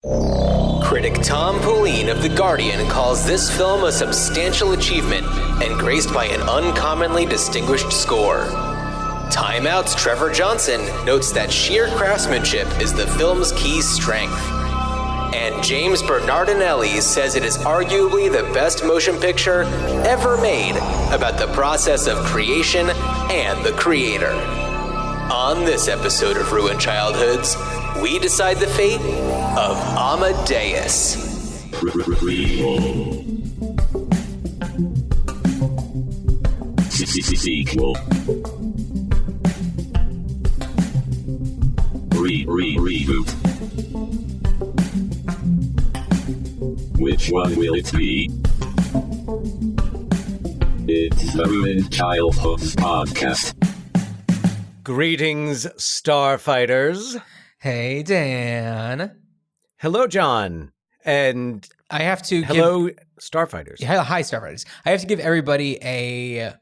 Critic Tom Pauline of The Guardian calls this film a substantial achievement and graced by an uncommonly distinguished score. Time Out's Trevor Johnson notes that sheer craftsmanship is the film's key strength. And James Bernardinelli says it is arguably the best motion picture ever made about the process of creation and the creator. On this episode of Ruined Childhoods, we decide the fate of Amadeus. Sequel. Reboot. Which one will it be? It's the Ruined Childhoods podcast. Greetings, Starfighters. Hey, Dan. Hello, John. And I have to hello, Starfighters. Hi, Starfighters. I have to give everybody an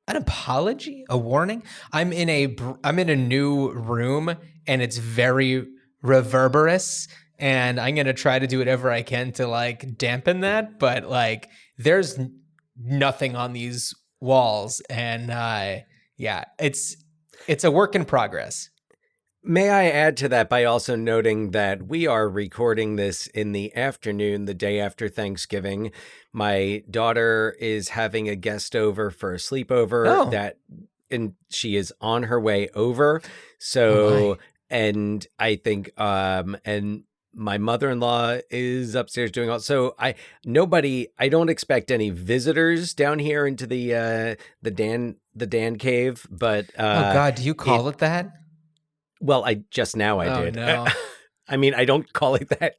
apology, a warning. I'm in a new room, and it's very reverberous, and I'm going to try to do whatever I can to dampen that, but there's nothing on these walls, and it's a work in progress. May I add to that by also noting that we are recording this in the afternoon, the day after Thanksgiving. My daughter is having a guest over for a sleepover and she is on her way over. So, and I think, and my mother-in-law is upstairs doing all. So I don't expect any visitors down here into the Dan cave, but oh God, do you call it that? Well, I did. No. I mean, I don't call it that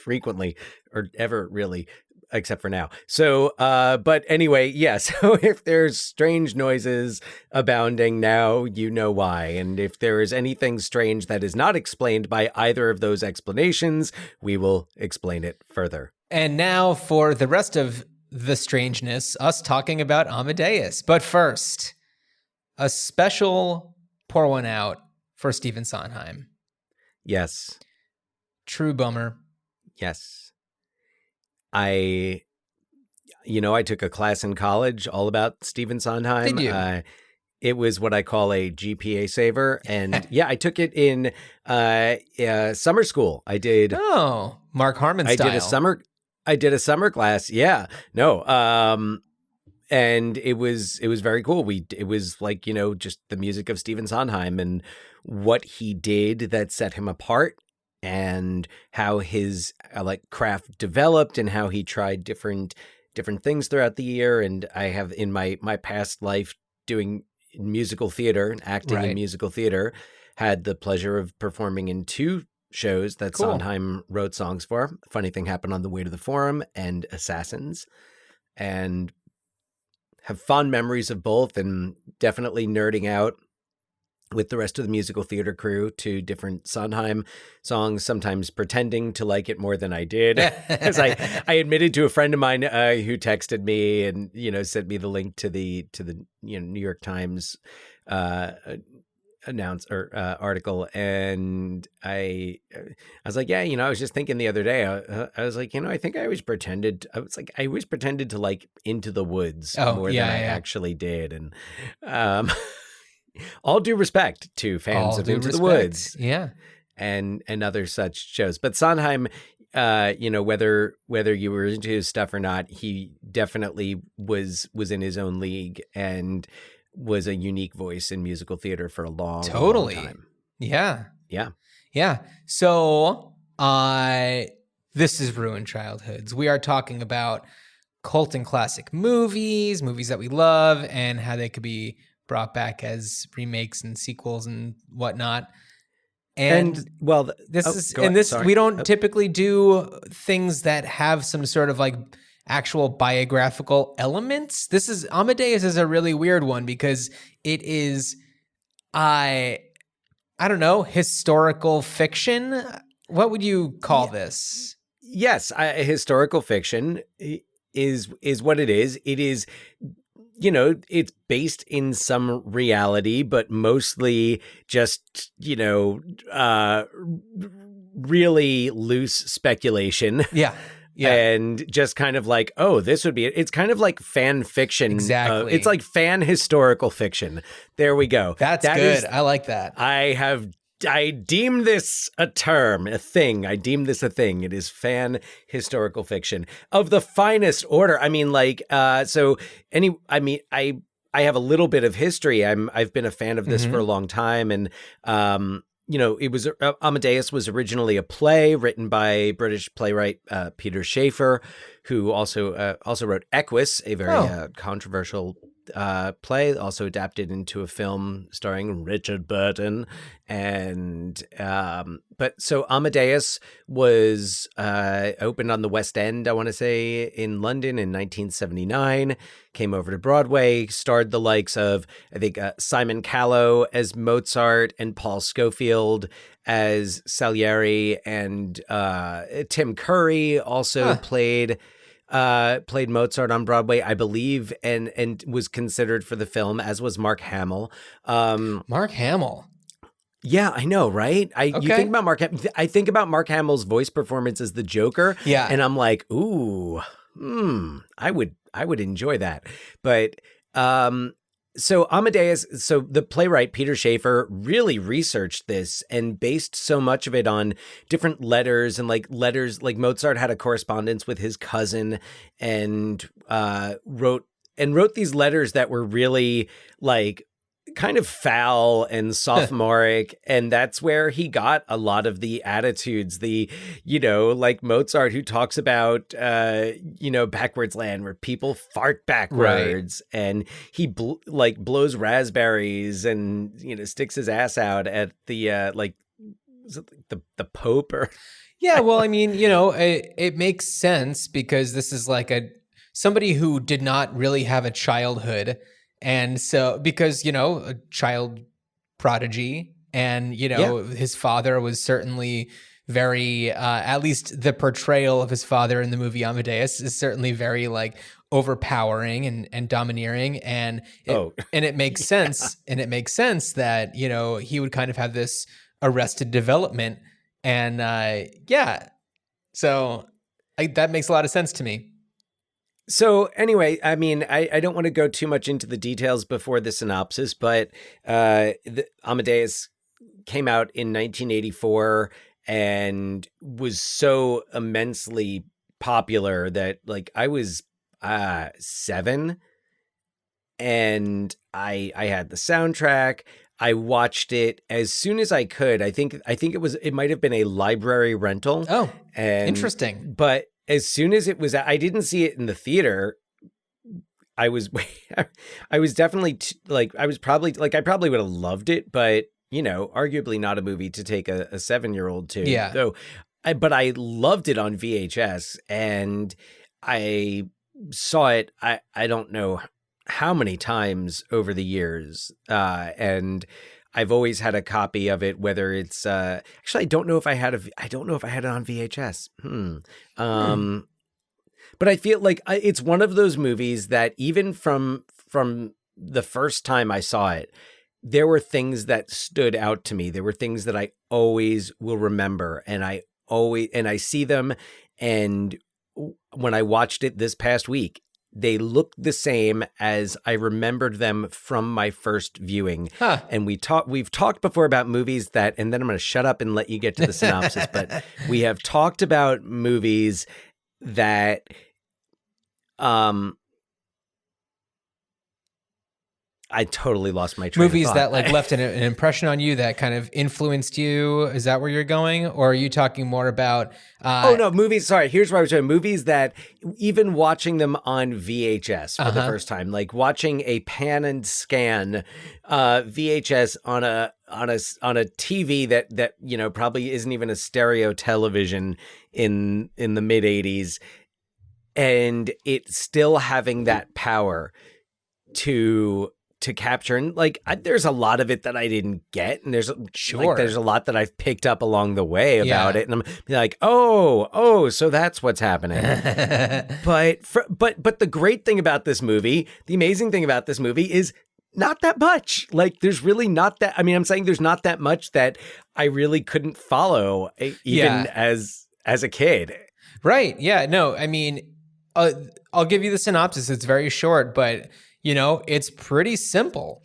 frequently or ever really, except for now. So, but anyway, yes. So if there's strange noises abounding now, you know why. And if there is anything strange that is not explained by either of those explanations, we will explain it further. And now for the rest of the strangeness, us talking about Amadeus. But first, a special pour one out for Stephen Sondheim. Yes. True bummer. Yes. I took a class in college all about Stephen Sondheim. Did you? It was what I call a GPA saver. And yeah, I took it in summer school. I did. Oh, Mark Harmon style. I did a summer class. Yeah. No. And it was very cool. It was just the music of Stephen Sondheim and what he did that set him apart, and how his craft developed, and how he tried different things throughout the year. And I have in my past life doing musical theater and acting in musical theater, had the pleasure of performing in two shows that Sondheim wrote songs for. Funny Thing Happened on the Way to the Forum and Assassins, and have fond memories of both, and definitely nerding out with the rest of the musical theater crew to different Sondheim songs, sometimes pretending to like it more than I did. As I admitted to a friend of mine who texted me and, sent me the link to the New York Times article. And I was like, yeah, I was just thinking the other day, I was like, I think I always pretended to like Into the Woods more than I actually did. And, all due respect to fans of Into the Woods, and other such shows. But Sondheim, whether you were into his stuff or not, he definitely was in his own league and was a unique voice in musical theater for a long time. Yeah. So, this is Ruined Childhoods. We are talking about cult and classic movies that we love, and how they could be brought back as remakes and sequels and whatnot. And we don't typically do things that have some sort of actual biographical elements. Amadeus is a really weird one because it is, I don't know, historical fiction. What would you call this? Yes, historical fiction is what it is. It is, it's based in some reality, but mostly just, really loose speculation. Yeah. And just kind of like, oh, this would be it. It's kind of like fan fiction. Exactly. It's like fan historical fiction. There we go. That good. I like that. I deem this a term, a thing. I deem this a thing. It is fan historical fiction of the finest order. I mean, like, I have a little bit of history. I've been a fan of this for a long time. And, it was Amadeus was originally a play written by British playwright Peter Shaffer, who also wrote Equus, a very controversial play, also adapted into a film starring Richard Burton. And but so Amadeus was opened on the West End, I want to say, in London in 1979, came over to Broadway, starred the likes of, I think, Simon Callow as Mozart and Paul Scofield as Salieri, and Tim Curry also played Mozart on Broadway, I believe, and was considered for the film, as was Mark Hamill. Mark Hamill. Yeah, I know, right? You think about I think about Mark Hamill's voice performance as the Joker. Yeah. And I'm like, ooh, I would enjoy that. But so Amadeus, so the playwright Peter Shaffer really researched this and based so much of it on different letters, like Mozart had a correspondence with his cousin and wrote these letters that were really like kind of foul and sophomoric. And that's where he got a lot of the attitudes, like Mozart, who talks about, backwards land where people fart backwards, and he blows raspberries and, sticks his ass out at the, the Pope or. Yeah. Well, I mean, it makes sense because this is like somebody who did not really have a childhood. And so, because, a child prodigy, and, his father was certainly very, at least the portrayal of his father in the movie Amadeus is certainly very like overpowering and domineering. And it makes sense. And it makes sense that, he would kind of have this arrested development. And so that makes a lot of sense to me. So anyway, I mean, I don't want to go too much into the details before the synopsis, but Amadeus came out in 1984 and was so immensely popular that like I was 7 and I had the soundtrack. I watched it as soon as I could. I think it might have been a library rental. Oh, interesting. But as soon as it was, I didn't see it in the theater. I was definitely I probably would have loved it, but arguably not a movie to take a 7-year-old to. Yeah. So, but I loved it on VHS, and I saw it. I don't know how many times over the years, and I've always had a copy of it, whether it's actually I don't know if I had it on VHS. But I feel like it's one of those movies that even from the first time I saw it, there were things that stood out to me. There were things that I always will remember, and I see them. And when I watched it this past week, they looked the same as I remembered them from my first viewing. Huh. And we've talked before about movies that, and then I'm going to shut up and let you get to the synopsis, but we have talked about movies that, I totally lost my train movies of thought. that like left an impression on you that kind of influenced you. Is that where you're going? Or are you talking more about... movies. Sorry, here's where I was going. Movies that even watching them on VHS for the first time, like watching a pan and scan VHS on a TV that probably isn't even a stereo television in the mid 80s, and it still having that power to capture. And there's a lot of it that I didn't get, and there's a lot that I've picked up along the way about it, and I'm like, oh, so that's what's happening. but the great thing about this movie, the amazing thing about this movie is not that much. Like, there's really not that. I mean, I'm saying there's not that much that I really couldn't follow, even as a kid. Right. Yeah. No, I mean, I'll give you the synopsis. It's very short, but, it's pretty simple.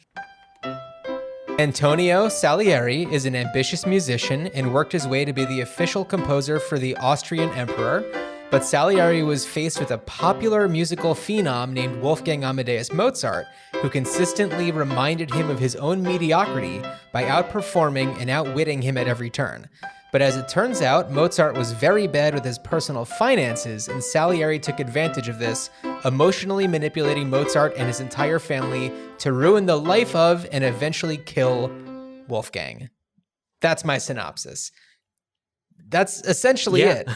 Antonio Salieri is an ambitious musician and worked his way to be the official composer for the Austrian emperor. But Salieri was faced with a popular musical phenom named Wolfgang Amadeus Mozart, who consistently reminded him of his own mediocrity by outperforming and outwitting him at every turn. But as it turns out, Mozart was very bad with his personal finances, and Salieri took advantage of this, emotionally manipulating Mozart and his entire family to ruin the life of and eventually kill Wolfgang. That's my synopsis. That's essentially it.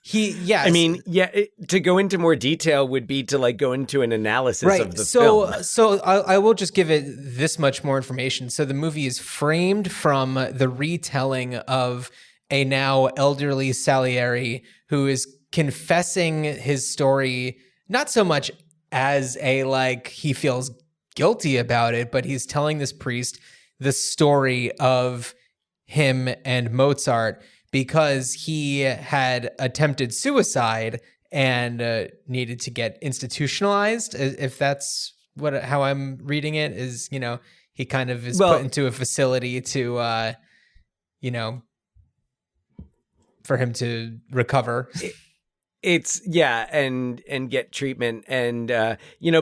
To go into more detail would be to go into an analysis of the film. So I will just give it this much more information. So the movie is framed from the retelling of a now elderly Salieri who is confessing his story, not so much as he feels guilty about it, but he's telling this priest the story of him and Mozart, because he had attempted suicide and needed to get institutionalized. If that's how I'm reading it, is, he kind of is put into a facility to, for him to recover. And get treatment. And,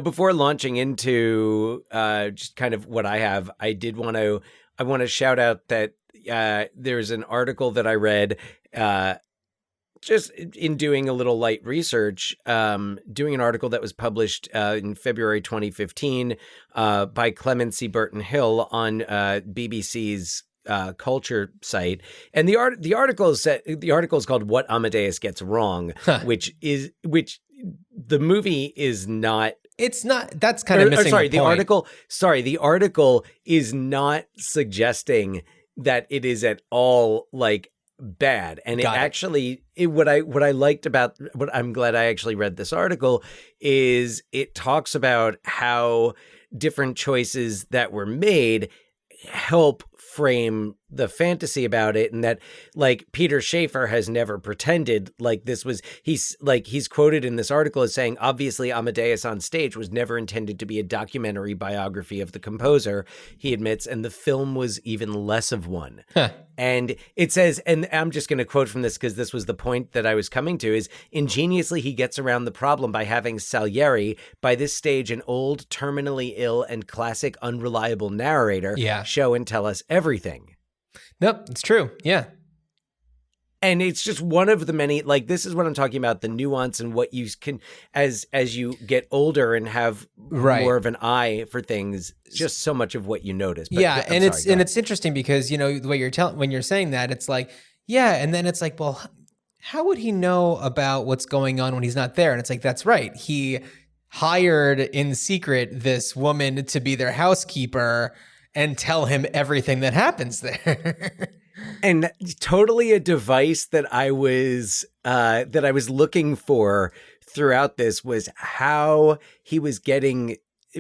before launching into just kind of what I have, I want to shout out that there's an article that I read just in doing a little light research, doing an article that was published in February 2015 by Clemency Burton Hill on BBC's culture site. And the article is called "What Amadeus Gets Wrong," which the movie is not. It's not. That's kind of missing. The point. The article is not suggesting that it is at all bad. And what I liked about what I'm glad I actually read this article is it talks about how different choices that were made help frame the fantasy about it, and that Peter Schaefer has never pretended he's quoted in this article as saying, obviously Amadeus on stage was never intended to be a documentary biography of the composer, he admits, and the film was even less of one. And it says, and I'm just going to quote from this because this was the point that I was coming to, is ingeniously he gets around the problem by having Salieri, by this stage an old, terminally ill and classic unreliable narrator, show and tell us everything. Nope, it's true. Yeah. And it's just one of the many, this is what I'm talking about, the nuance and what you can, as you get older and have more of an eye for things, just so much of what you notice. But, it's interesting because, the way when you're saying that, it's and then it's well, how would he know about what's going on when he's not there? And it's that's right. He hired in secret this woman to be their housekeeper and tell him everything that happens there. And totally a device that I was looking for throughout this was how he was getting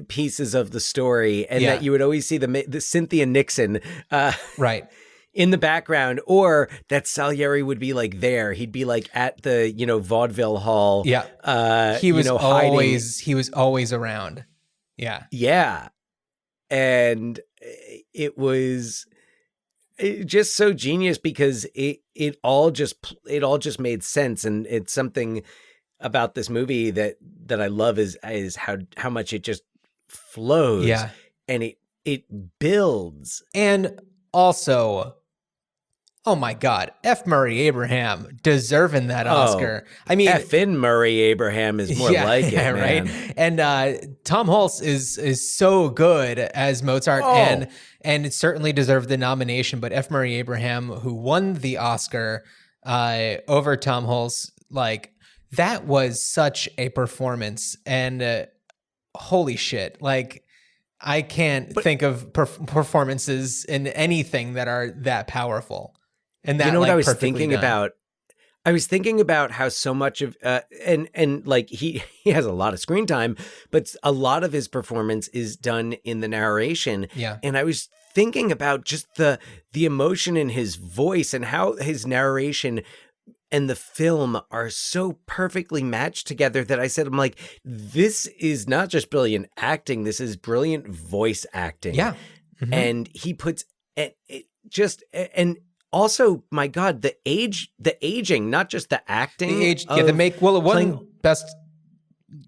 pieces of the story, and that you would always see the Cynthia Nixon right in the background, or that Salieri would be there. He'd be at the vaudeville hall. Yeah, he was always around. Yeah, and it was just so genius because it all just made sense, and it's something about this movie that I love is how much it just flows, and it builds. And also, oh my God, F. Murray Abraham deserving that Oscar. I mean, F-in Murray Abraham is more like it, man. Right? And Tom Hulce is so good as Mozart, and it certainly deserved the nomination. But F. Murray Abraham, who won the Oscar over Tom Hulce, that was such a performance. And holy shit, I can't think of performances in anything that are that powerful. And that, what I was thinking about? I was thinking about how so much of and like he has a lot of screen time, but a lot of his performance is done in the narration. Yeah. And I was thinking about just the emotion in his voice and how his narration and the film are so perfectly matched together that I'm like, this is not just brilliant acting, this is brilliant voice acting. Yeah. Mm-hmm. And he puts and also, my God, the aging, not just the acting. The age, yeah,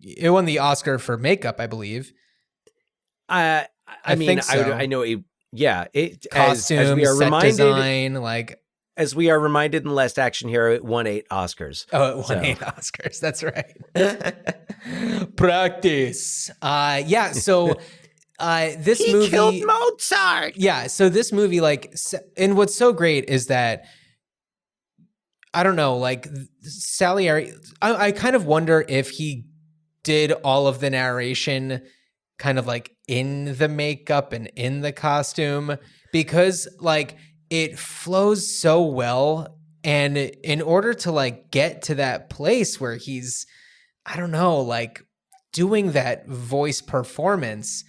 it won the Oscar for makeup, I believe. I mean, so. I know it. Yeah, it costume, as we are set reminded, design, like as we are reminded in Last Action Hero, it won 8 Oscars. Oh, it won 8 Oscars. That's right. Practice. Yeah. So. This movie killed Mozart. Yeah, so this movie, like, and what's so great is that I don't know, like Salieri. I kind of wonder if he did all of the narration kind of like in the makeup and in the costume, because like it flows so well, and in order to like get to that place where he's, I don't know, like doing that voice performance.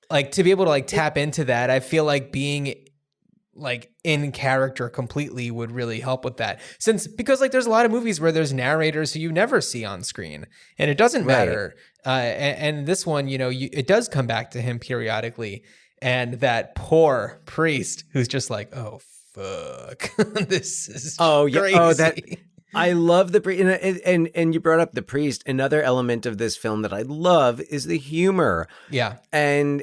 Like to be able to like tap into that, I feel like being like in character completely would really help with that. Because like there's a lot of movies where there's narrators who you never see on screen, and it doesn't matter. And this one, you know, it does come back to him periodically, and that poor priest who's just like, oh fuck, this is crazy. I love the priest, and you brought up the priest. Another element of this film that I love is the humor. Yeah, and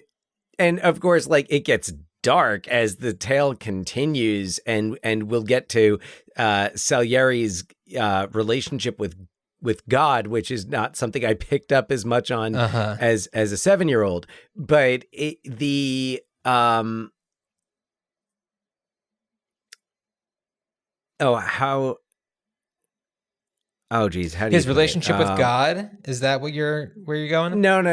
of course, like it gets dark as the tale continues, and we'll get to Salieri's relationship with God, which is not something I picked up as much on as a 7-year-old, but Oh geez, how do his relationship with God, is that where you're going? No.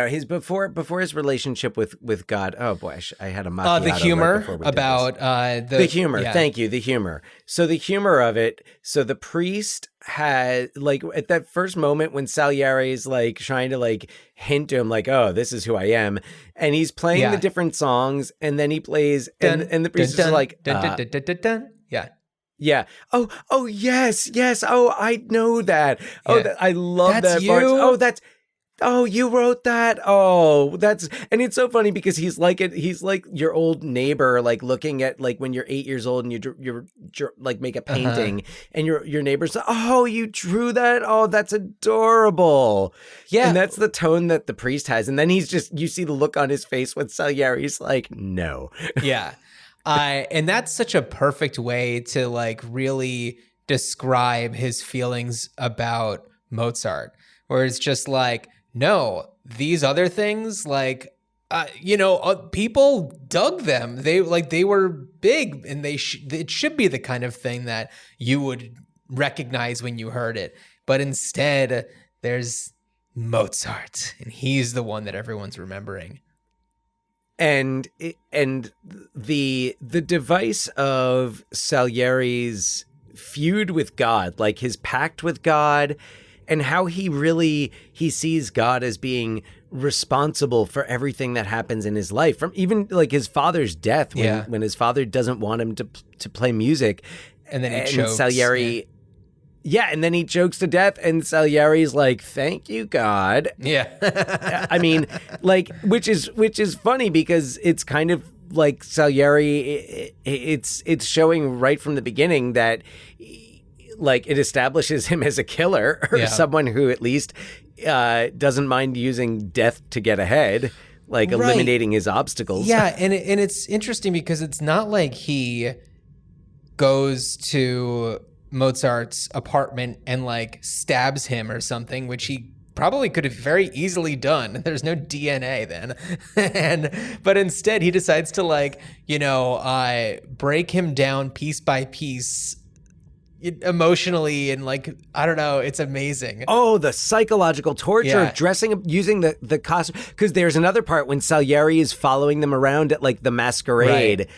His before his relationship with God. Oh boy, I had a macchiato. The humor right about the humor. Yeah. Thank you, the humor. So the humor of it. So the priest had like at that first moment when Salieri is like trying to like hint to him like, oh, this is who I am, and he's playing the different songs, and then he plays, and the priest is like, yeah. Yeah. Oh, yes. Oh, I know that. Oh, I love that you? part. Oh, you wrote that. Oh, and it's so funny because he's like your old neighbor, like looking at like when you're 8 years old and you're like make a painting and your neighbor's like, oh, you drew that. Oh, that's adorable. Yeah. And that's the tone that the priest has. And then you see the look on his face when Salieri's like, no. Yeah. And that's such a perfect way to like really describe his feelings about Mozart, where it's just like, no, these other things, like, people dug them. They were big, and it should be the kind of thing that you would recognize when you heard it. But instead, there's Mozart, and he's the one that everyone's remembering. And the device of Salieri's feud with God, like his pact with God, and how he sees God as being responsible for everything that happens in his life, from even like his father's death when his father doesn't want him to play music, and then he chokes. Salieri. Yeah, and then he chokes to death, and Salieri's like, "Thank you, God." Yeah, I mean, like, which is funny because it's kind of like Salieri. It's showing right from the beginning that, like, it establishes him as a killer or someone who at least doesn't mind using death to get ahead, like eliminating his obstacles. Yeah, and it's interesting because it's not like he goes to Mozart's apartment and like stabs him or something, which he probably could have very easily done. There's no DNA then. But instead he decides to like, break him down piece by piece emotionally, and like, I don't know, it's amazing. Oh, the psychological torture of dressing, using the costume. Because there's another part when Salieri is following them around at like the masquerade. Right.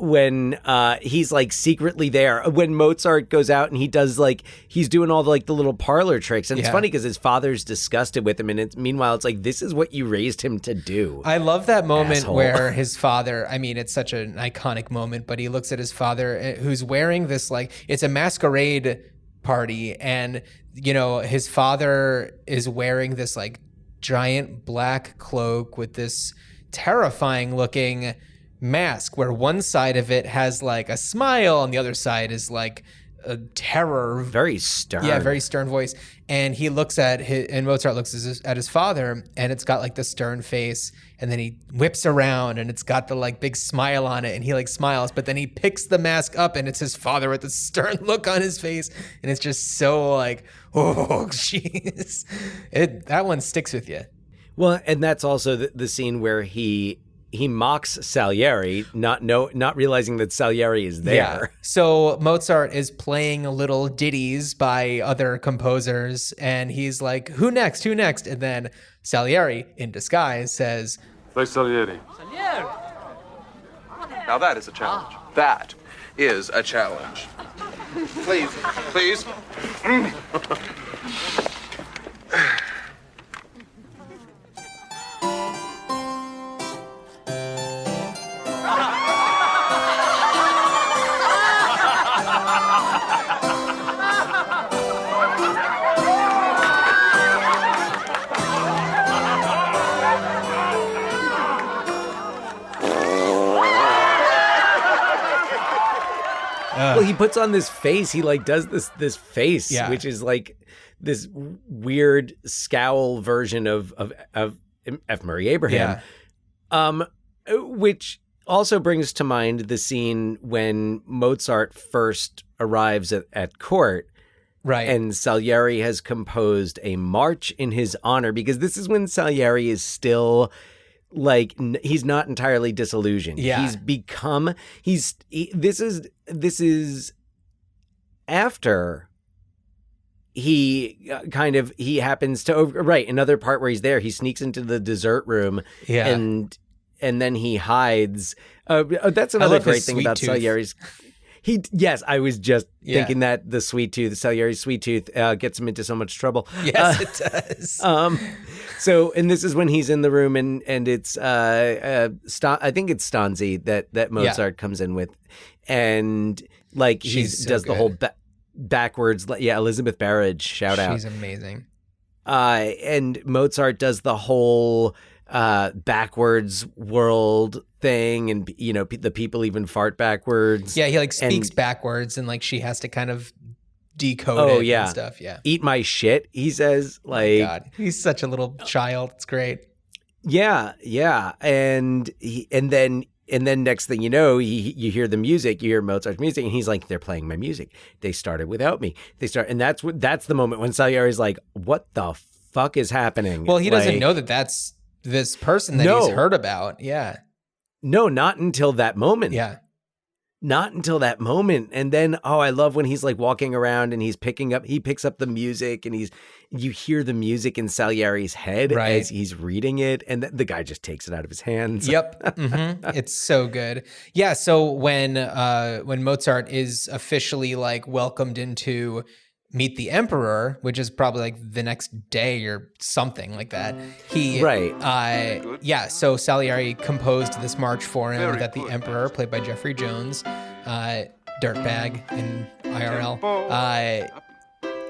when he's like secretly there, when Mozart goes out and he does like, he's doing all the, like the little parlor tricks. And it's funny because his father's disgusted with him. And meanwhile, it's like, this is what you raised him to do. I love that moment where his father, I mean, it's such an iconic moment, but he looks at his father who's wearing this, like, it's a masquerade party. And, you know, his father is wearing this like giant black cloak with this terrifying looking mask where one side of it has like a smile and the other side is like a terror. Very stern. Yeah, very stern voice. And he looks at and Mozart looks at his father, and it's got like the stern face, and then he whips around and it's got the like big smile on it, and he like smiles, but then he picks the mask up and it's his father with the stern look on his face, and it's just so like, oh, jeez. That one sticks with you. Well, and that's also the scene where he mocks Salieri, not realizing that Salieri is there. Yeah. So Mozart is playing little ditties by other composers, and he's like, "Who next? Who next?" And then Salieri, in disguise, says, "Play Salieri." Salieri. Now that is a challenge. That is a challenge. Please, please. Well, he puts on this face. He like does this face, which is like this weird scowl version of F. Murray Abraham. Which also brings to mind the scene when Mozart first arrives at court. Right. And Salieri has composed a march in his honor, because this is when Salieri is still like, he's not entirely disillusioned. Yeah. He's become, this is after he happens to another part where he's there. He sneaks into the dessert room and then he hides. That's another great thing about Salieri's. I was just thinking that the Salieri's sweet tooth gets him into so much trouble. Yes, it does. So, and this is when he's in the room, and it's I think it's Stanzi that Mozart comes in with, and like he does the whole backwards. Yeah, Elizabeth Barrage, shout out. She's amazing. And Mozart does the whole backwards world thing, and you know the people even fart backwards. Yeah, he like speaks backwards, and like she has to kind of decode it and stuff. Yeah, eat my shit, he says. Like, oh my God, he's such a little child. It's great. Yeah, and then next thing you know, you hear the music, you hear Mozart's music, and he's like, they're playing my music. They started without me. And that's the moment when Salieri's like, what the fuck is happening? Well, he doesn't know that that's this person that he's heard about. Yeah. No, not until that moment. Yeah. Not until that moment. And then, I love when he's like walking around and he picks up the music, and you hear the music in Salieri's head as he's reading it. And the guy just takes it out of his hands. Yep. Mm-hmm. It's so good. Yeah. So when Mozart is officially like welcomed into Meet the Emperor, which is probably like the next day or something like that. So Salieri composed this march for him that the Emperor, played by Jeffrey Jones, dirtbag in IRL,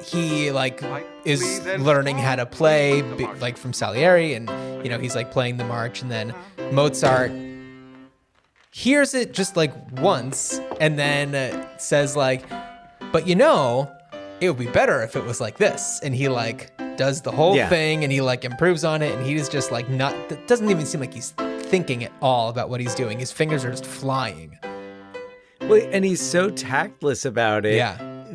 he like is learning how to play like from Salieri, and you know he's like playing the march, and then Mozart hears it just like once, and then says like, but you know, it would be better if it was like this. And he like does the whole thing, and he like improves on it, and he's just like it doesn't even seem like he's thinking at all about what he's doing. His fingers are just flying. Well, and he's so tactless about it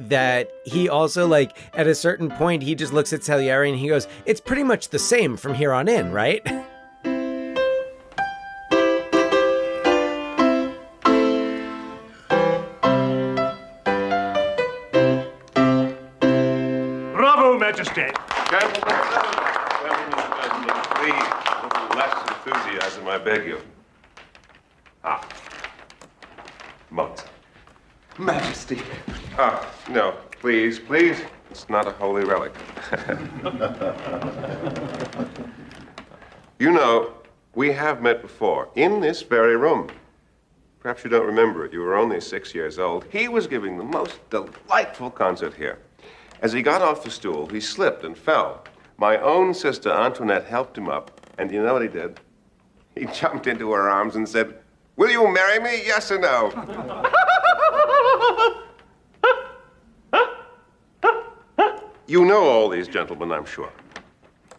that he also like at a certain point he just looks at Salieri and he goes, it's pretty much the same from here on in, right? Majesty. Gentlemen, please, a little less enthusiasm, I beg you. Mozart. Majesty. Ah, no, please, please. It's not a holy relic. You know, we have met before, in this very room. Perhaps you don't remember it. You were only 6 years old. He was giving the most delightful concert here. As he got off the stool, he slipped and fell. My own sister, Antoinette, helped him up. And you know what he did? He jumped into her arms and said, "Will you marry me, yes or no?" You know all these gentlemen, I'm sure.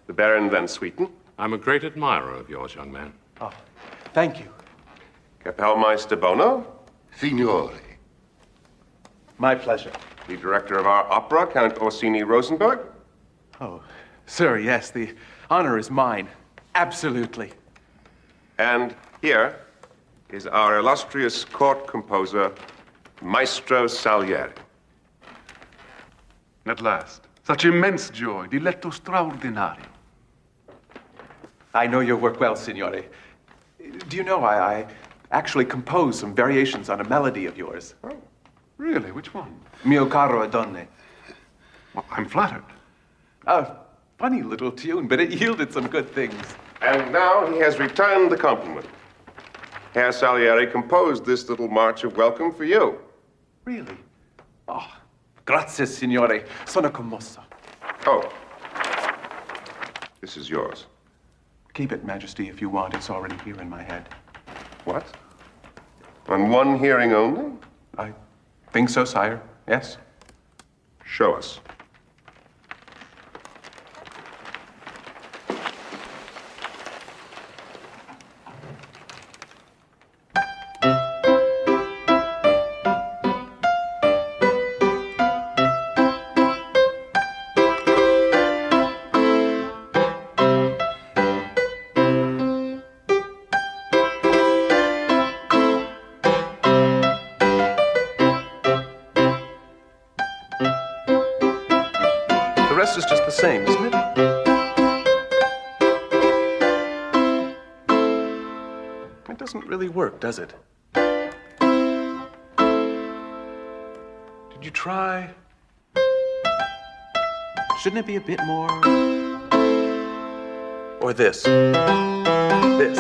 The Baron Van Swieten. I'm a great admirer of yours, young man. Oh, thank you. Kapellmeister Bono. Signore. My pleasure. The director of our opera, Count Orsini Rosenberg. Oh, sir, yes, the honor is mine. Absolutely. And here is our illustrious court composer, Maestro Salieri. At last. Such immense joy. Diletto straordinario. I know your work well, signore. Do you know, I actually composed some variations on a melody of yours. Oh, really? Which one? Mio caro Adonne. Well, I'm flattered. A funny little tune, but it yielded some good things. And now he has returned the compliment. Herr Salieri composed this little march of welcome for you. Really? Oh, grazie, signore. Sono commosso. Oh, this is yours. Keep it, Majesty, if you want. It's already here in my head. What? On one hearing only? I think so, sire. Yes. Show us. Is just the same, isn't it? It doesn't really work, does it? Did you try? Shouldn't it be a bit more? Or this? This?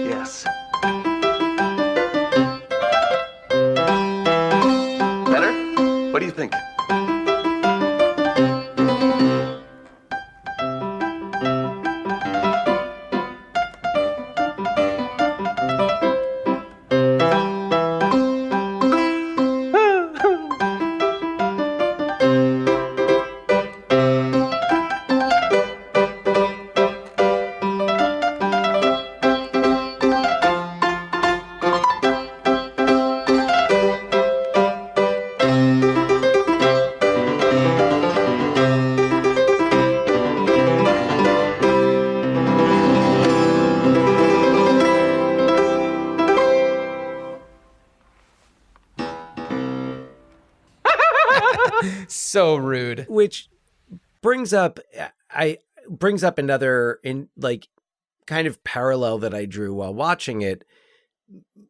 Yes. Better? What do you think? So rude. Which brings up another kind of parallel that I drew while watching it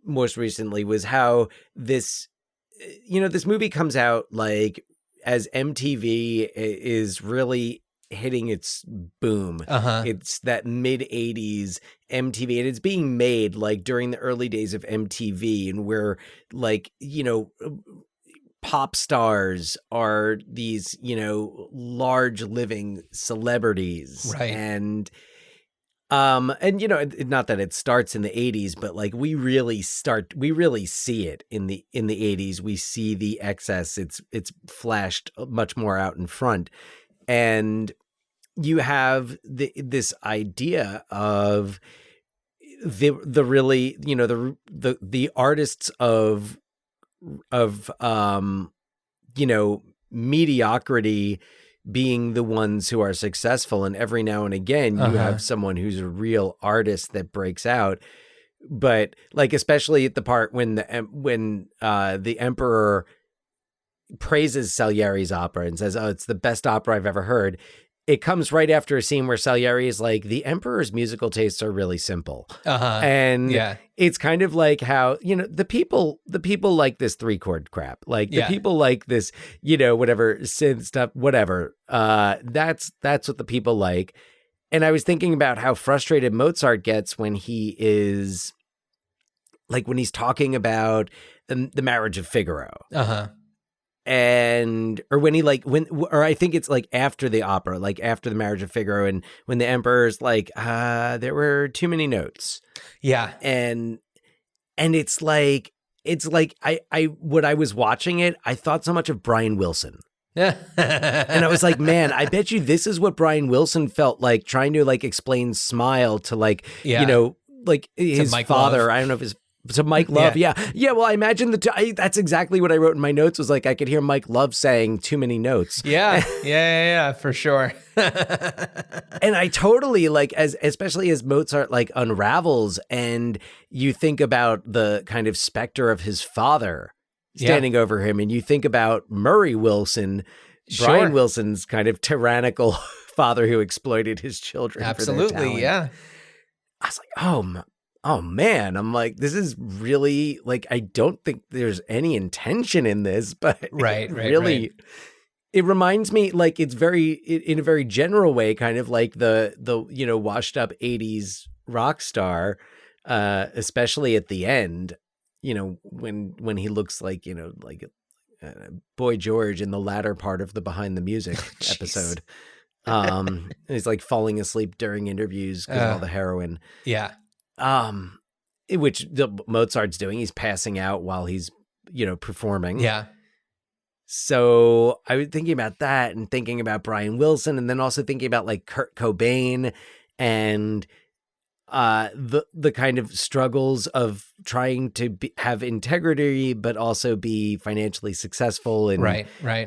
most recently was how this movie comes out like as MTV is really hitting its boom. It's that mid 80s MTV, and it's being made like during the early days of MTV, and where like, pop stars are these, large living celebrities. Right. And not that it starts in the 80s, but like we really see it in the 80s. We see the excess. It's flashed much more out in front. And you have this idea of the really, the artists of mediocrity being the ones who are successful, and every now and again you have someone who's a real artist that breaks out. But like, especially at the part when the emperor praises Salieri's opera and says, "Oh, it's the best opera I've ever heard," it comes right after a scene where Salieri is like, the emperor's musical tastes are really simple. And it's kind of like how, the people like this 3-chord crap, like the people like this, whatever synth stuff, whatever. That's what the people like. And I was thinking about how frustrated Mozart gets when he is like, when he's talking about the marriage of Figaro. And or when he or I think it's like after the opera, like after the marriage of Figaro, and when the emperor's like, there were too many notes. And it's like I when I was watching it, I thought so much of Brian Wilson. And I was like, man, I bet you this is what Brian Wilson felt like trying to like explain Smile to like, like his father. Love. I don't know if his to Mike Love. Yeah. Well, I imagine that's exactly what I wrote in my notes, was like, I could hear Mike Love saying too many notes. Yeah, for sure. And I totally like, especially as Mozart like unravels and you think about the kind of specter of his father standing over him, and you think about Murray Wilson, Brian Wilson's kind of tyrannical father who exploited his children. Absolutely. For their talent. I was like, oh man, I'm like, this is really like, I don't think there's any intention in this, but really, it reminds me, like, it's very, in a very general way, kind of like the washed up 80s rock star, especially at the end, when he looks like, like Boy George in the latter part of the Behind the Music episode. He's like falling asleep during interviews because of all the heroin. Which Mozart's doing. He's passing out while he's, performing. So I was thinking about that and thinking about Brian Wilson, and then also thinking about like Kurt Cobain and the kind of struggles of trying to have integrity, but also be financially successful. And right. I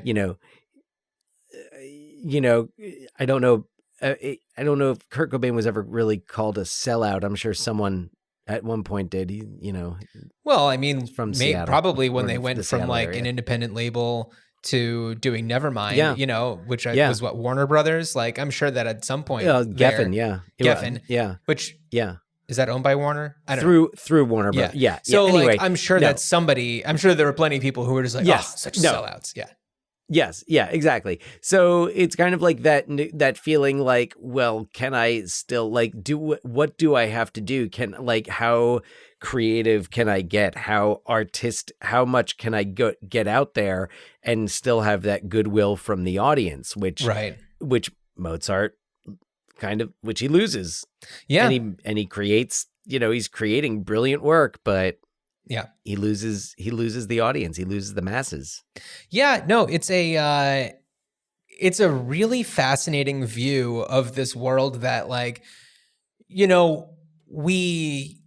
don't know. I don't know if Kurt Cobain was ever really called a sellout. I'm sure someone at one point did. Well, I mean, from Seattle, probably when they went from like an independent label to doing Nevermind, which was what, Warner Brothers. Like, I'm sure that at some point, Geffen, which is that owned by Warner? I don't know. Through Warner Brothers. Yeah. So anyway, like, I'm sure that I'm sure there were plenty of people who were just like, such sellouts. Yeah. Yes. Yeah, exactly. So it's kind of like that feeling like, well, can I still like what do I have to do? How creative can I get? How much can I get out there and still have that goodwill from the audience, which Mozart which he loses. Yeah. And he creates, he's creating brilliant work, but he loses the audience. He loses the masses. Yeah, no, it's a really fascinating view of this world that, like, we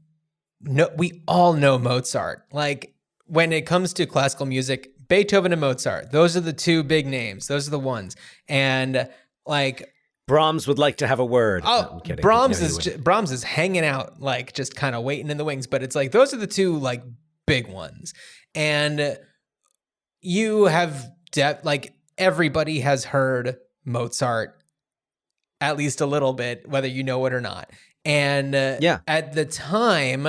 all know Mozart. Like, when it comes to classical music, Beethoven and Mozart, those are the two big names. Those are the ones. And like, Brahms would like to have a word. Oh, I'm kidding. Brahms is hanging out, like, just kind of waiting in the wings. But it's like, those are the two like big ones, and you have like, everybody has heard Mozart at least a little bit, whether you know it or not. And at the time,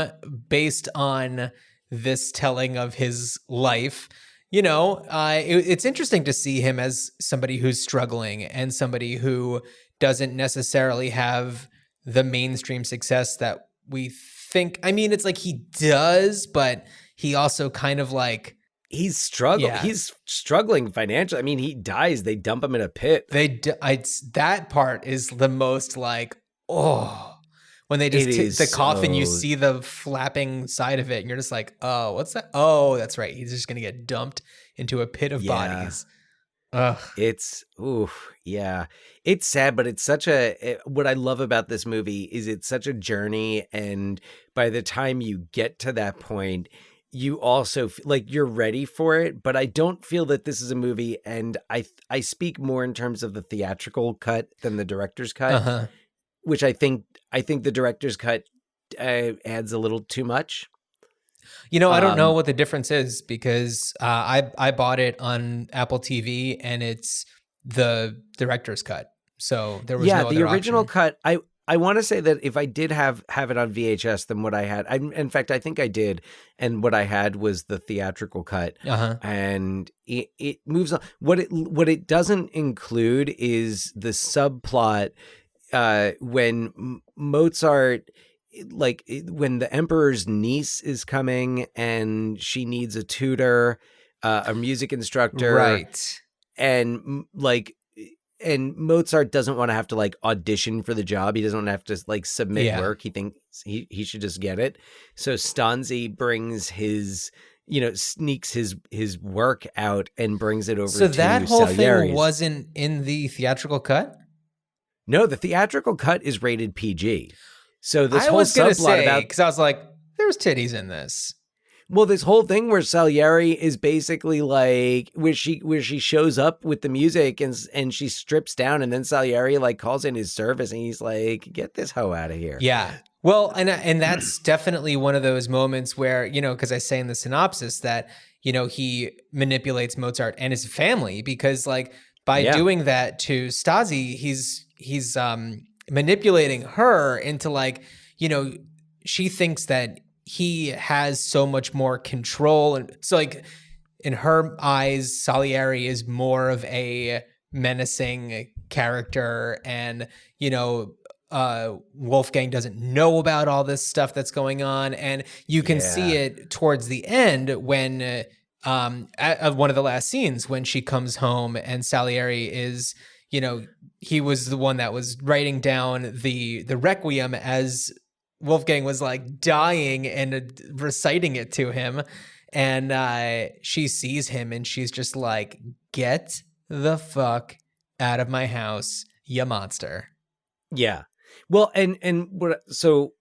based on this telling of his life, it's interesting to see him as somebody who's struggling and somebody who doesn't necessarily have the mainstream success that we think. I mean, it's like he does, but he also kind of like, he's struggling. Yeah. He's struggling financially. I mean, he dies. They dump him in a pit. That part is the most like, when they just take the coffin, you see the flapping side of it, and you're just like, oh, what's that? Oh, that's right. He's just going to get dumped into a pit of bodies. Ugh. It's sad, but it's such what I love about this movie is it's such a journey. And by the time you get to that point, you also like you're ready for it. But I don't feel that this is a movie. And I speak more in terms of the theatrical cut than the director's cut, which I think the director's cut adds a little too much. I don't know what the difference is, because I bought it on Apple TV and it's the director's cut. So there was no other the original option. cut. I want to say that if I did have it on VHS, then what I had, in fact, I think I did, and what I had was the theatrical cut, and it moves on. What it doesn't include is the subplot when Mozart, like when the emperor's niece is coming and she needs a tutor, a music instructor, right? And and Mozart doesn't want to have to like audition for the job. He doesn't want to have to like submit work. He thinks he should just get it. So Stanzi brings his, sneaks his work out and brings it over to Salieri's. So that whole thing wasn't in the theatrical cut? No, the theatrical cut is rated PG. So this I whole was gonna subplot say, about, because I was like, there's titties in this. well, this whole thing where Salieri is basically like where she shows up with the music and she strips down, and then Salieri like calls in his service and he's like, get this hoe out of here. Yeah. Well, and that's definitely one of those moments where, because I say in the synopsis that, he manipulates Mozart and his family, because like by doing that to Stasi, he's manipulating her into like, she thinks that he has so much more control. And so like in her eyes, Salieri is more of a menacing character, and, Wolfgang doesn't know about all this stuff that's going on. And you can see it towards the end when, at one of the last scenes when she comes home and Salieri is, he was the one that was writing down the Requiem as Wolfgang was like dying and reciting it to him. And she sees him and she's just like, get the fuck out of my house, you monster. Yeah. Well, and so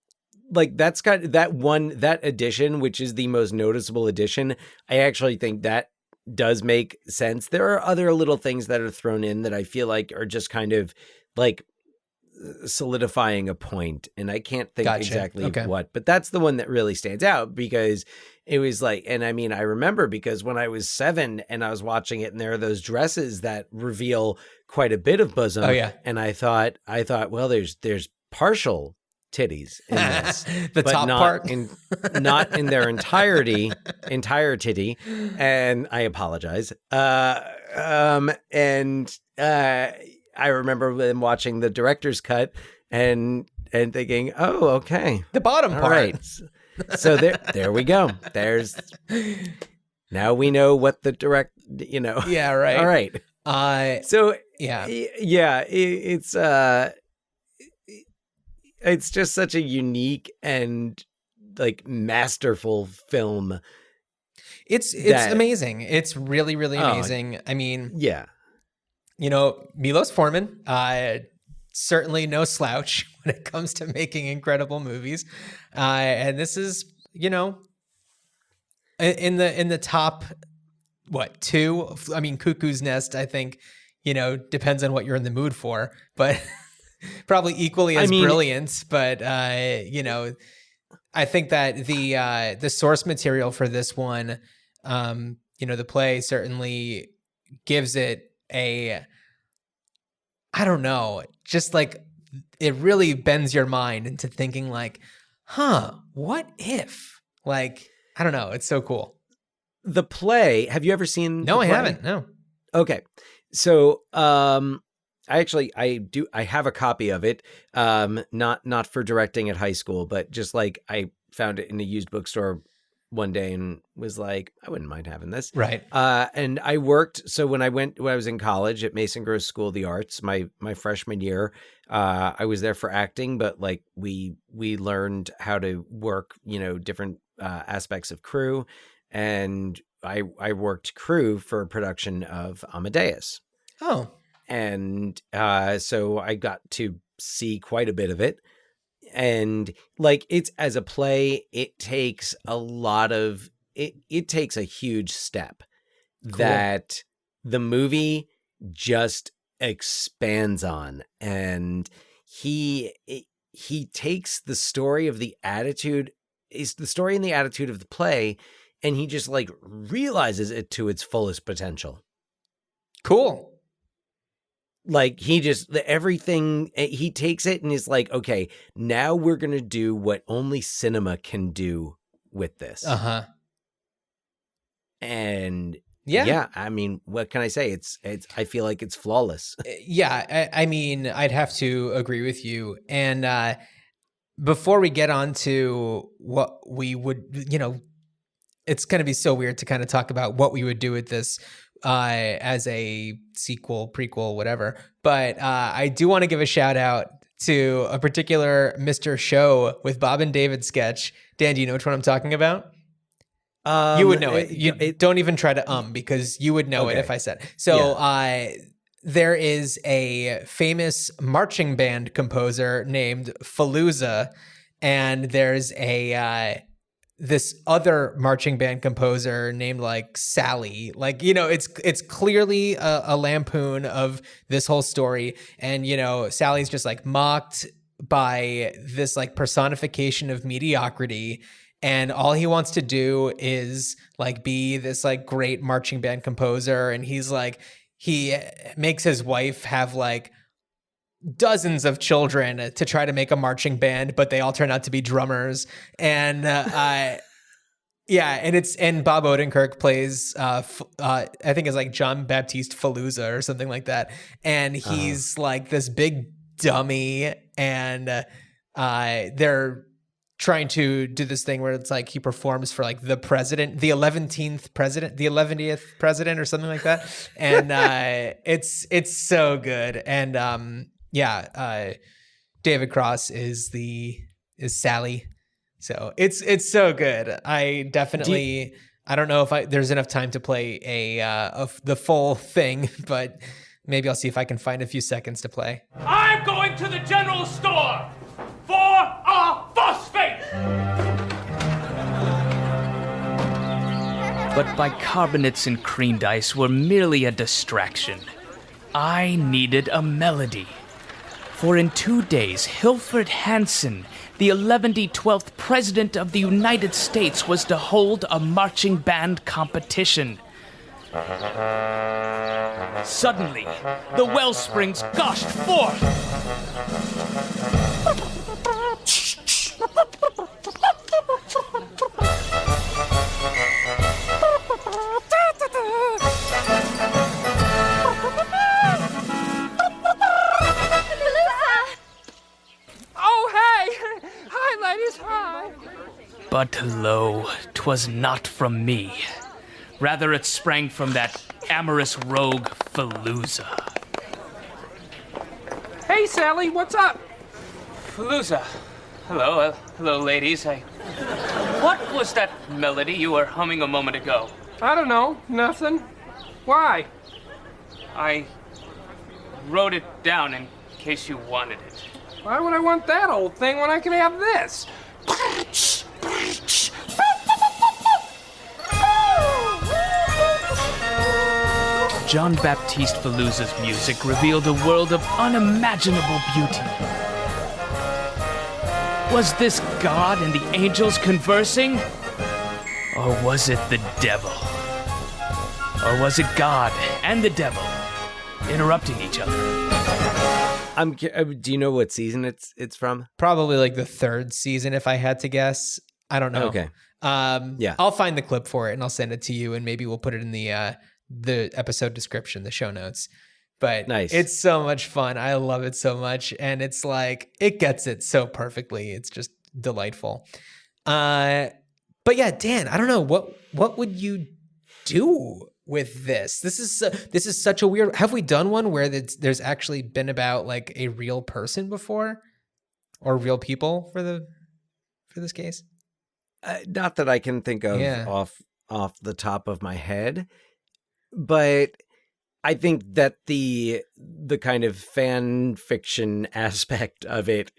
like that's got that edition, which is the most noticeable edition. I actually think that does make sense. There are other little things that are thrown in that I feel like are just kind of like solidifying a point, and I can't think exactly what, but that's the one that really stands out because it was like, and I mean, I remember because when I was 7 and I was watching it and there are those dresses that reveal quite a bit of bosom. Oh yeah. And I thought, well, there's partial titties in this, the but top not part, not in their entire titty. And I apologize. I remember them watching the director's cut and thinking, oh, okay. the bottom part. Right. So there we go. Now we know what the Yeah, right. All right. So yeah. It's just such a unique and like masterful film. It's amazing. It's really, really amazing. I mean, yeah. Milos Forman, certainly no slouch when it comes to making incredible movies. And this is, in the top, 2? I mean, Cuckoo's Nest, I think, depends on what you're in the mood for, but probably equally as brilliant. But, I think that the source material for this one, the play certainly gives it I don't know, just like it really bends your mind into thinking like, what if? Like, I don't know. It's so cool. The play, have you ever seen? No, I haven't. No. Okay. So, I have a copy of it. Not for directing at high school, but just like I found it in a used bookstore one day and was like, I wouldn't mind having this. Right. And I worked. So when I was in college at Mason Gross School of the Arts, my freshman year, I was there for acting, but like we learned how to work, different aspects of crew. And I worked crew for a production of Amadeus. Oh. And so I got to see quite a bit of it. And like it's as a play, it takes a lot of it takes a huge step that the movie just expands on. And he takes the story of the attitude, is the story and the attitude of the play, and he just like realizes it to its fullest potential. Cool. Like everything, he takes it and is like, okay, now we're going to do what only cinema can do with this. And yeah, I mean, what can I say? I feel like it's flawless. Yeah, I mean, I'd have to agree with you. And before we get on to what we would, it's going to be so weird to kind of talk about what we would do with this as a sequel, prequel, whatever. But I do want to give a shout out to a particular Mr. Show with Bob and David sketch. Dan, do you know which one I'm talking about? You would know it. Don't even try to because you would know it if I said. So there is a famous marching band composer named Fallujah, and there's this other marching band composer named like Sally. Like, it's clearly a lampoon of this whole story. And, Sally's just like mocked by this like personification of mediocrity. And all he wants to do is like be this like great marching band composer. And he's like, he makes his wife have like dozens of children to try to make a marching band, but they all turn out to be drummers. And and Bob Odenkirk plays I think it's like John Baptiste Fallujah or something like that. And he's like this big dummy, and they're trying to do this thing where it's like he performs for like the president, the 11th president or something like that. And it's so good. And David Cross is Sally. So it's so good. I definitely I don't know if there's enough time to play the full thing, but maybe I'll see if I can find a few seconds to play. I'm going to the general store for a phosphate. But bicarbonates and creamed ice were merely a distraction. I needed a melody. For in 2 days, Hilford Hansen, the 12th President of the United States, was to hold a marching band competition. Suddenly, the wellsprings gushed forth. But lo, 'twas not from me. Rather it sprang from that amorous rogue Fallujah. Hey, Sally, what's up? Fallujah. Hello, ladies. What was that melody you were humming a moment ago? I don't know, nothing. Why? I wrote it down in case you wanted it. Why would I want that old thing when I can have this? John Baptiste Fallujah's music revealed a world of unimaginable beauty. Was this God and the angels conversing? Or was it the devil? Or was it God and the devil interrupting each other? Do you know what season it's from? Probably like the 3rd season, if I had to guess. I don't know. Okay. Yeah. I'll find the clip for it and I'll send it to you, and maybe we'll put it in the episode description, the show notes. But nice. It's so much fun. I love it so much, and it's like it gets it so perfectly. It's just delightful. But yeah, Dan, I don't know what would you do with this? This is such a weird. Have we done one where there's actually been about like a real person before, or real people for this case? Not that I can think of off the top of my head, but I think that the kind of fan fiction aspect of it,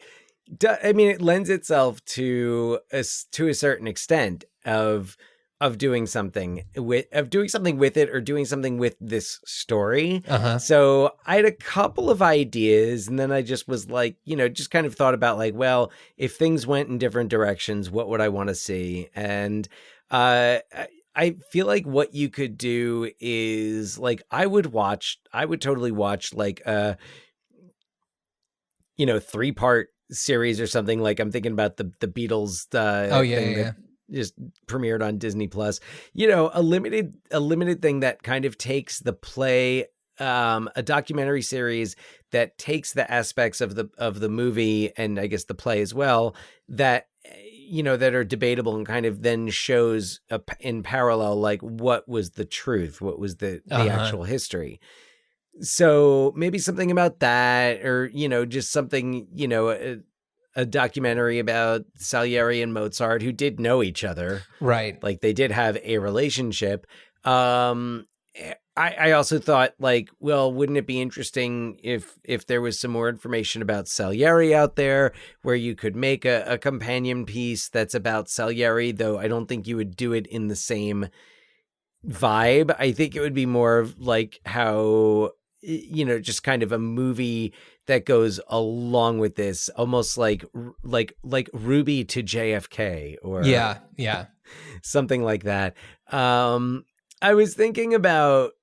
it lends itself to a certain extent of doing something with it, or doing something with this story. So I had a couple of ideas, and then I just was like, just kind of thought about like, well, if things went in different directions, what would I want to see? And I feel like what you could do is like I would totally watch like a 3-part series or something. Like I'm thinking about the Beatles thing that just premiered on Disney Plus. A limited thing that kind of takes the play, a documentary series that takes the aspects of the movie and I guess the play as well that that are debatable and kind of then shows in parallel like what was the truth, what was the actual history. So maybe something about that, or just something, a documentary about Salieri and Mozart, who did know each other, right? Like they did have a relationship. I also thought like, well, wouldn't it be interesting if there was some more information about Salieri out there, where you could make a companion piece that's about Salieri, though I don't think you would do it in the same vibe. I think it would be more of like how, just kind of a movie that goes along with this, almost like Ruby to JFK or something like that. I was thinking about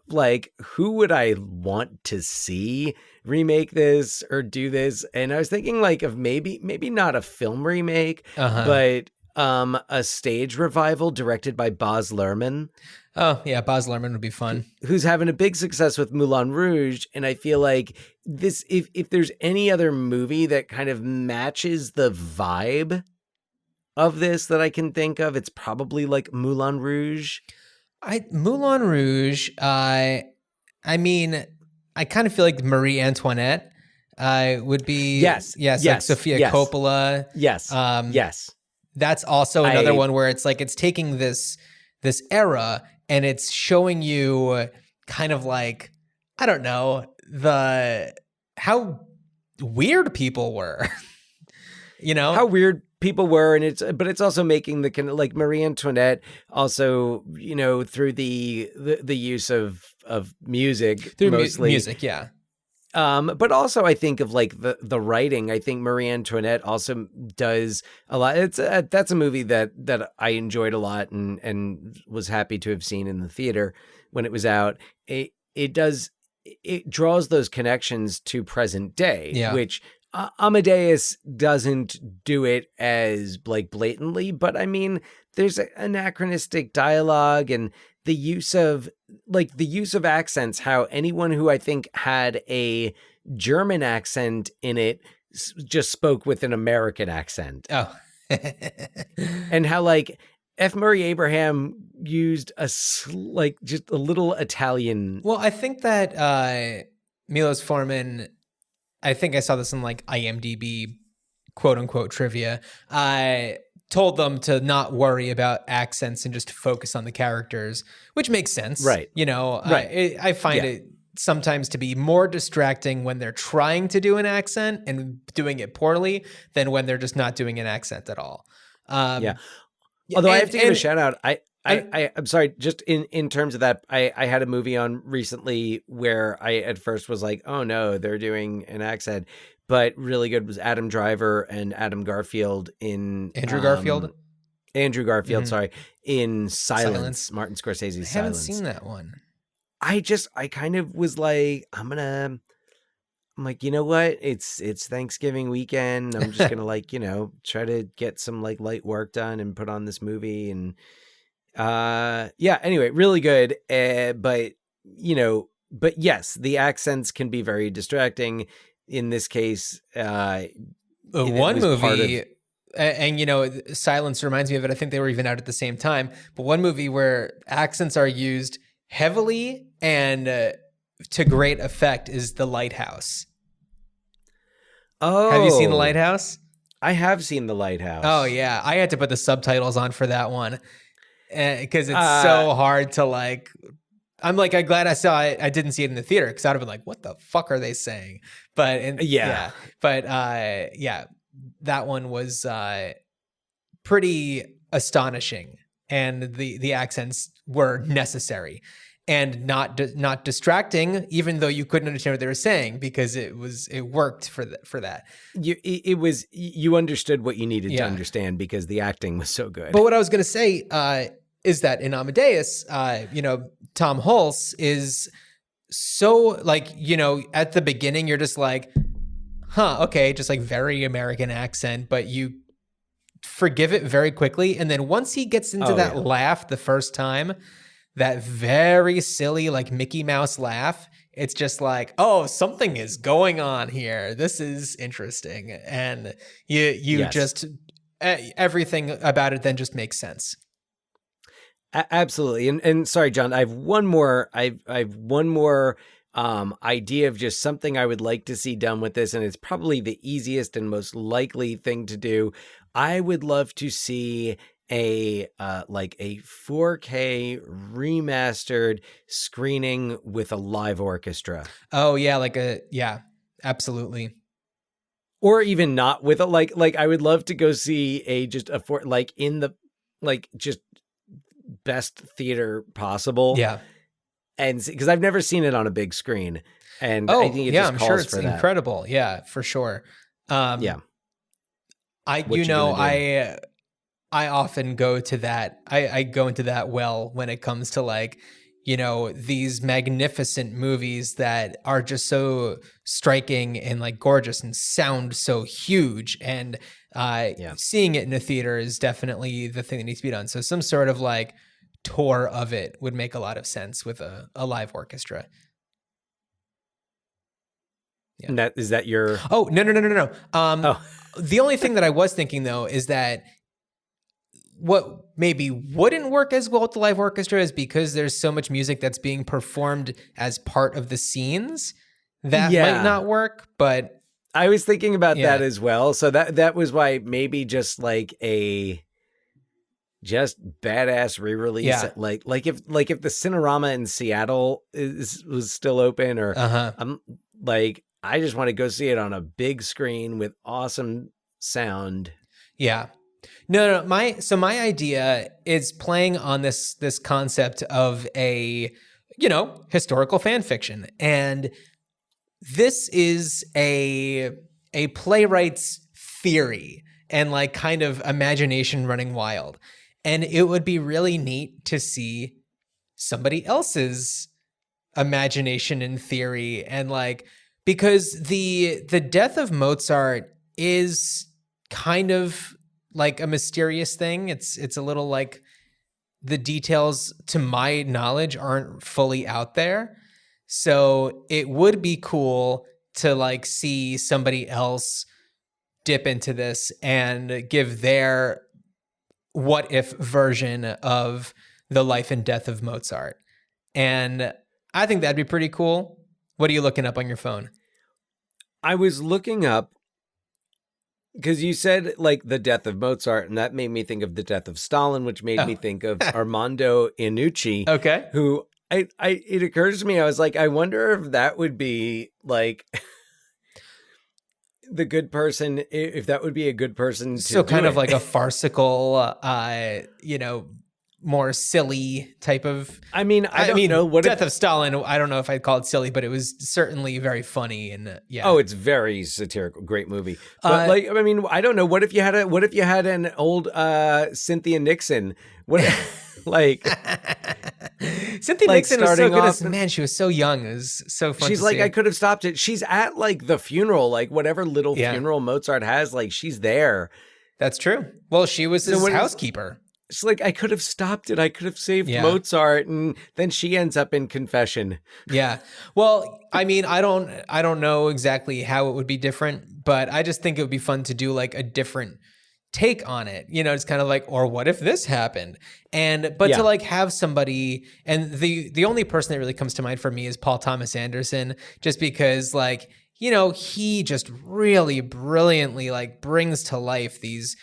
like who would I want to see remake this or do this, and I was thinking like of maybe not a film remake, but a stage revival directed by Baz Luhrmann. Oh yeah, Baz Luhrmann would be fun. Who's having a big success with Moulin Rouge, and I feel like this, if there's any other movie that kind of matches the vibe of this that I can think of, it's probably like Moulin Rouge. Moulin Rouge. I mean, I kind of feel like Marie Antoinette would be like Sofia Coppola. Yes. That's also another one where it's like it's taking this era and it's showing you kind of like, I don't know, how weird people were. How weird people were, and it's also making the kind of like Marie Antoinette also, through the use of music, through mostly music, yeah. But also I think of like the writing. I think Marie Antoinette also does a lot. That's a movie that I enjoyed a lot and was happy to have seen in the theater when it was out. It draws those connections to present day, which Amadeus doesn't do it as like blatantly, but I mean, there's anachronistic dialogue and the use of accents, how anyone who I think had a German accent in it just spoke with an American accent. Oh. And how like F. Murray Abraham used just a little Italian. Well, I think that Milos Forman, I think I saw this in like IMDb quote unquote trivia. I told them to not worry about accents and just focus on the characters, which makes sense. Right. Right. I find it sometimes to be more distracting when they're trying to do an accent and doing it poorly than when they're just not doing an accent at all. Although I have to give a shout out. I'm sorry, just in terms of that, I had a movie on recently where I at first was like, oh no, they're doing an accent, but really good was Adam Driver and Adam Garfield in Andrew Garfield, sorry, in Silence. Martin Scorsese's Silence. I haven't seen that one. I kind of was like, I'm like, you know what? It's Thanksgiving weekend. I'm just gonna like, try to get some like light work done and put on this movie and. Anyway, really good. But yes, the accents can be very distracting in this case. One movie, and Silence reminds me of it. I think they were even out at the same time, but one movie where accents are used heavily and to great effect is The Lighthouse. Oh, have you seen The Lighthouse? I have seen The Lighthouse. Oh yeah. I had to put the subtitles on for that one. Because it's so hard to like, I'm glad I saw it. I didn't see it in the theater because I'd have been like, what the fuck are they saying? But that one was pretty astonishing, and the accents were necessary and not distracting, even though you couldn't understand what they were saying because it worked for that. You understood what you needed to understand because the acting was so good. But what I was going to say is that in Amadeus, Tom Hulce is so like, at the beginning, you're just like, huh, okay, just like very American accent, but you forgive it very quickly. And then once he gets into laugh the first time, that very silly, like Mickey Mouse laugh, it's just like, oh, something is going on here. This is interesting. And you just, everything about it then just makes sense. Absolutely. And sorry, John, I have one more, idea of just something I would like to see done with this. And it's probably the easiest and most likely thing to do. I would love to see a 4K remastered screening with a live orchestra. Oh yeah, absolutely. Or even not with a like I would love to go see just best theater possible. Yeah. And because I've never seen it on a big screen, and I think I'm sure it's incredible. Yeah, for sure. I often go to that. I go into that well when it comes to like, these magnificent movies that are just so striking and like gorgeous and sound so huge. And seeing it in a theater is definitely the thing that needs to be done. So some sort of like tour of it would make a lot of sense with a live orchestra. Yeah. And is that your? Oh, no. The only thing that I was thinking though is that what maybe wouldn't work as well with the live orchestra is because there's so much music that's being performed as part of the scenes that might not work. But I was thinking about that as well. So that was why maybe just like just badass re-release. Yeah. Like if the Cinerama in Seattle was still open, or I'm like, I just want to go see it on a big screen with awesome sound. Yeah. No. My idea is playing on this concept of a, historical fan fiction. And this is a playwright's theory and like kind of imagination running wild. And it would be really neat to see somebody else's imagination and theory, and like, because the death of Mozart is kind of like a mysterious thing. It's a little like the details, to my knowledge, aren't fully out there. So it would be cool to like see somebody else dip into this and give their what if version of the life and death of Mozart. And I think that'd be pretty cool. What are you looking up on your phone? I was looking up, because you said like the death of Mozart, and that made me think of the death of Stalin, which made me think of Armando Iannucci. Okay. Who it occurs to me, I was like, I wonder if that would be like the good person, if that would be a good person to so kind do of it. like a farcical, more silly type of. I mean, I don't know what Death of Stalin. I don't know if I'd call it silly, but it was certainly very funny and Oh, it's very satirical. Great movie. But I don't know. What if you had an old Cynthia Nixon? What like Cynthia Nixon was so good. Man, she was so young. It was so fun. She's like, I could have stopped it. She's at like the funeral, like whatever little funeral Mozart has. Like she's there. That's true. Well, she was his housekeeper. It's like, I could have stopped it. I could have saved Mozart, and then she ends up in confession. Yeah. Well, I mean, I don't know exactly how it would be different, but I just think it would be fun to do like a different take on it. It's kind of like, or what if this happened? But to like have somebody, and the only person that really comes to mind for me is Paul Thomas Anderson, just because like, he just really brilliantly like brings to life these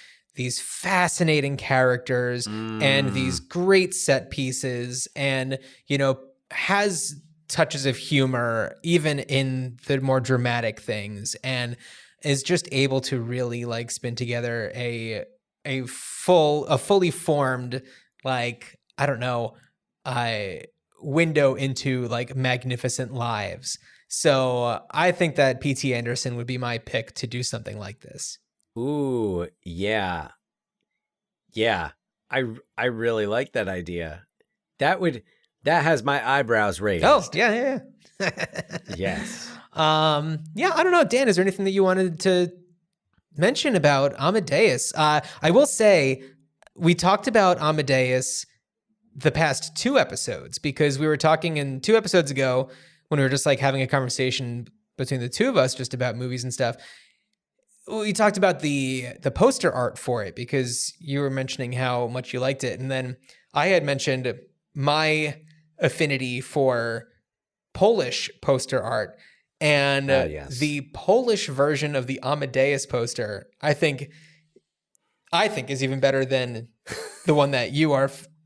fascinating characters and these great set pieces, and, has touches of humor even in the more dramatic things, and is just able to really like spin together a fully formed, like, I don't know, window into like magnificent lives. So I think that P.T. Anderson would be my pick to do something like this. Ooh, yeah. Yeah. I really like that idea. That has my eyebrows raised. Oh, yeah. Yes. Yeah, I don't know. Dan, is there anything that you wanted to mention about Amadeus? I will say we talked about Amadeus the past 2 episodes because we were talking in 2 episodes ago when we were just like having a conversation between the two of us just about movies and stuff. We talked about the poster art for it because you were mentioning how much you liked it. And then I had mentioned my affinity for Polish poster art. And yes. the Polish version of the Amadeus poster, I think is even better than the one that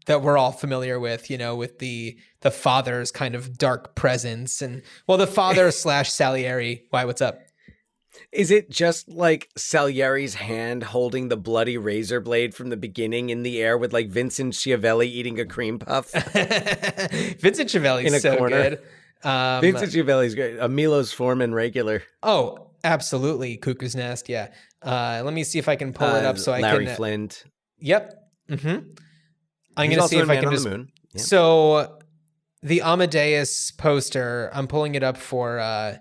that we're all familiar with, with the father's kind of dark presence and the father / Salieri. Why, what's up? Is it just like Salieri's hand holding the bloody razor blade from the beginning in the air with like Vincent Schiavelli eating a cream puff? Vincent Schiavelli's in a so corner. Good. Vincent Schiavelli's great. A Milos Forman regular. Oh, absolutely. Cuckoo's Nest. Yeah. Let me see if I can pull it up so I can. Larry Flint. Yep. Mm-hmm. I'm He's going to see if I can just. Moon. Yeah. So the Amadeus poster, I'm pulling it up for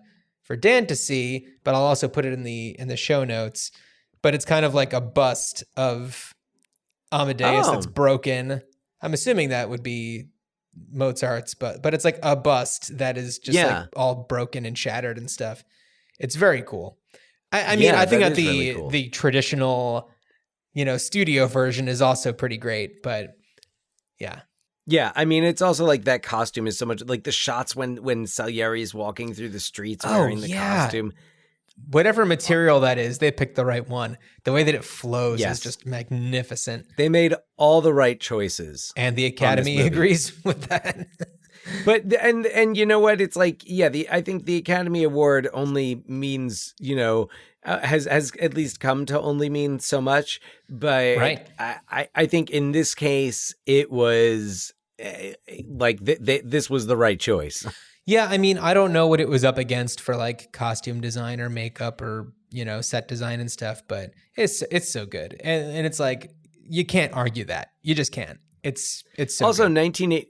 Dan to see, but I'll also put it in the show notes. But it's kind of like a bust of Amadeus that's broken. I'm assuming that would be Mozart's, but it's like a bust that is just like all broken and shattered and stuff. It's very cool. I mean, I think that really cool. the traditional, studio version is also pretty great, but yeah. Yeah, I mean, it's also like that costume is so much like the shots when Salieri is walking through the streets wearing the costume. Whatever material that is, they picked the right one. The way that it flows is just magnificent. They made all the right choices. And the Academy agrees with that. But and you know what? It's like, I think the Academy Award only means, has at least come to only mean so much. But right. I think in this case, it was like this was the right choice. Yeah, I mean, I don't know what it was up against for like costume design or makeup or, set design and stuff, but it's so good. And it's like, you can't argue that. You just can't. It's so also good.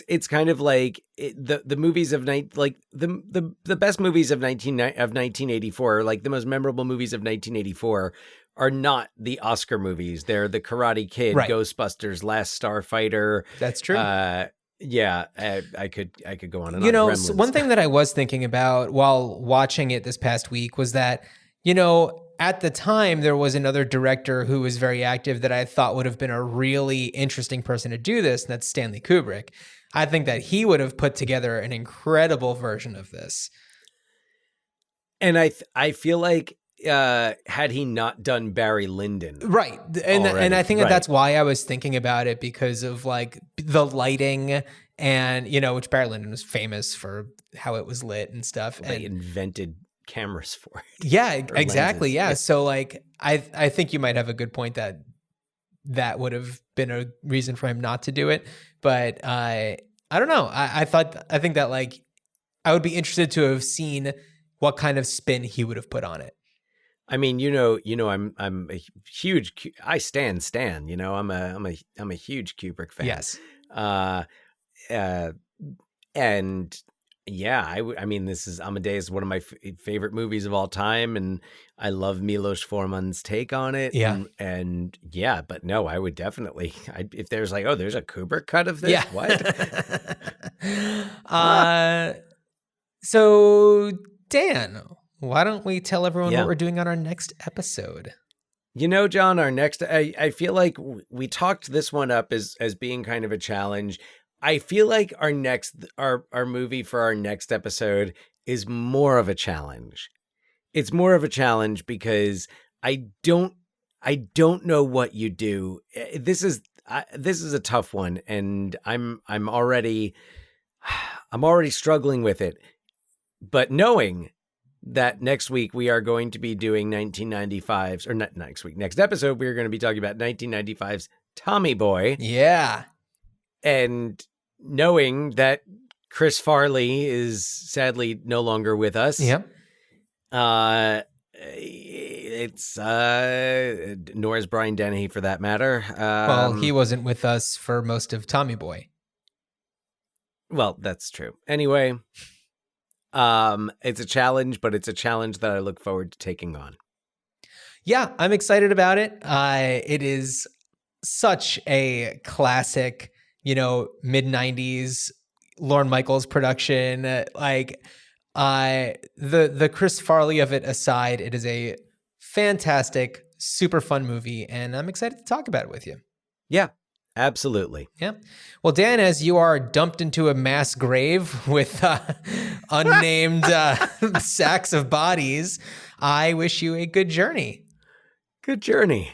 It's kind of like the movies of the best movies of 1984, like the most memorable movies of 1984 are not the Oscar movies. They're the Karate Kid, right. Ghostbusters, Last Starfighter. That's true. Yeah, I could go on and on. So one thing that I was thinking about while watching it this past week was that, at the time there was another director who was very active that I thought would have been a really interesting person to do this, and that's Stanley Kubrick. I think that he would have put together an incredible version of this. And I feel like had he not done Barry Lyndon. Right. And I think that's why I was thinking about it, because of like the lighting and, which Barry Lyndon was famous for how it was lit and stuff. They invented cameras for it. Yeah, exactly. Yeah. So like, I think you might have a good point that would have been a reason for him not to do it. But I don't know. I think that like, I would be interested to have seen what kind of spin he would have put on it. I mean, I'm a huge. I stand. I'm a huge Kubrick fan. Yes. And yeah, I mean, this is Amadeus, one of my favorite movies of all time, and I love Milos Forman's take on it. Yeah. And yeah, but no, I would definitely. If there's like, there's a Kubrick cut of this. Yeah. What? So Dan, why don't we tell everyone what we're doing on our next episode? John, our next, I feel like we talked this one up as being kind of a challenge. I feel like our movie for our next episode is more of a challenge. It's more of a challenge because I don't know what you do. This is a tough one, and I'm already struggling with it. But knowing that next week we are going to be doing 1995's, or not next week, next episode, we are going to be talking about 1995's Tommy Boy. Yeah. And knowing that Chris Farley is sadly no longer with us. Yep. It's nor is Brian Dennehy for that matter. Well, he wasn't with us for most of Tommy Boy. Well, that's true. Anyway, it's a challenge, but it's a challenge that I look forward to taking on. Yeah, I'm excited about it. It is such a classic, mid-90s Lorne Michaels production. The Chris Farley of it aside, it is a fantastic, super fun movie, and I'm excited to talk about it with you. Yeah, absolutely. Yeah. Well, Dan, as you are dumped into a mass grave with unnamed sacks of bodies, I wish you a good journey. Good journey.